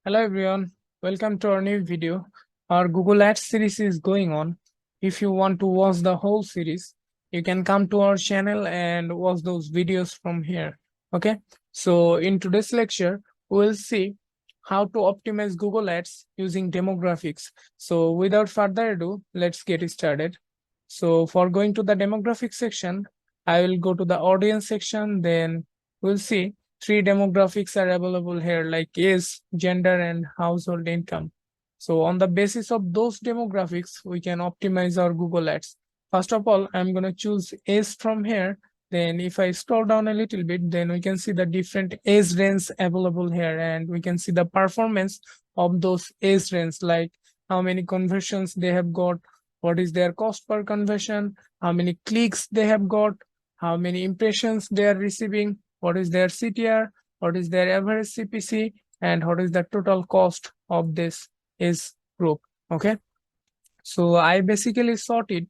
Hello everyone, welcome to our new video. Our Google Ads series is going on. If you want to watch the whole series, you can come to our channel and watch those videos from here. Okay, so in today's lecture, we'll see how to optimize Google Ads using demographics. So without further ado, let's get started. So for going to the demographics section, I will go to the audience section, then we'll see three demographics are available here like age, gender, and household income. So on the basis of those demographics, we can optimize our Google Ads. First of all, I'm going to choose age from here. Then if I scroll down a little bit, then we can see the different age range available here, and we can see the performance of those age range, like how many conversions they have got, what is their cost per conversion, how many clicks they have got, how many impressions they are receiving, what is their CTR, what is their average CPC, and what is the total cost of this is group. Okay, so I basically sort it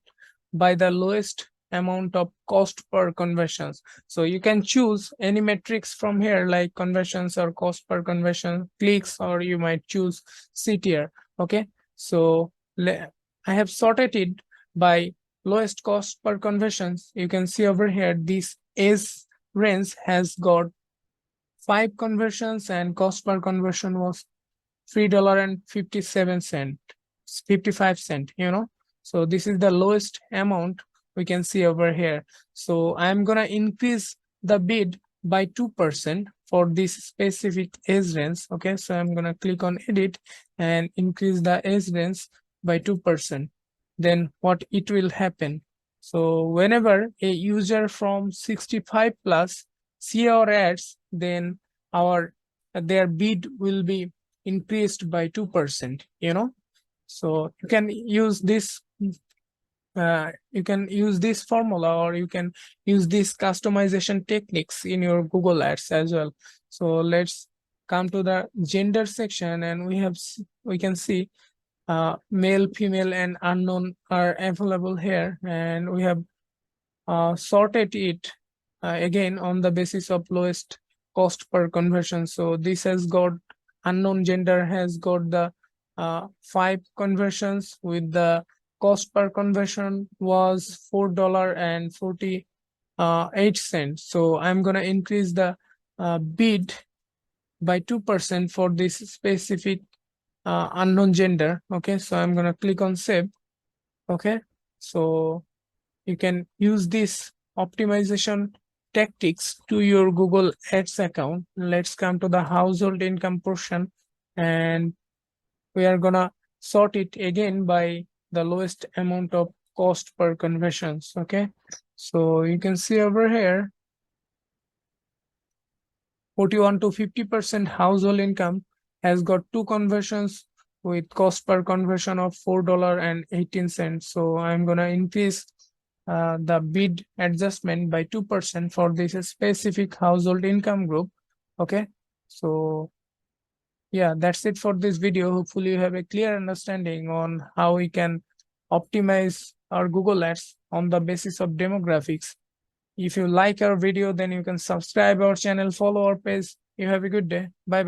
by the lowest amount of cost per conversions. So you can choose any metrics from here like conversions or cost per conversion, clicks, or you might choose CTR. Okay, so I have sorted it by lowest cost per conversions. You can see over here this age range has got 5 conversions and cost per conversion was $3.57, 55 cents, So this is the lowest amount we can see over here. So I'm gonna increase the bid by 2% for this specific age range. Okay, so I'm gonna click on edit and increase the age range by 2%. Then what it will happen? So whenever a user from 65 plus see our ads, then their bid will be increased by 2%. So you can use this formula, or you can use these customization techniques in your Google Ads as well. So let's come to the gender section, and we can see male, female, and unknown are available here, and we have sorted it again on the basis of lowest cost per conversion. So this has got unknown gender has got the 5 conversions with the cost per conversion was $4.48. So I'm gonna increase the bid by 2% for this specific unknown gender. Okay, so I'm gonna click on save. Okay, so you can use this optimization tactics to your Google Ads account. Let's come to the household income portion, and we are gonna sort it again by the lowest amount of cost per conversions. Okay, so you can see over here 41 to 50% household income has got 2 conversions with cost per conversion of $4.18. So I'm gonna increase the bid adjustment by 2% for this specific household income group. Okay, so yeah, that's it for this video. Hopefully you have a clear understanding on how we can optimize our Google Ads on the basis of demographics. If you like our video, then you can subscribe our channel, follow our page. You have a good day. Bye.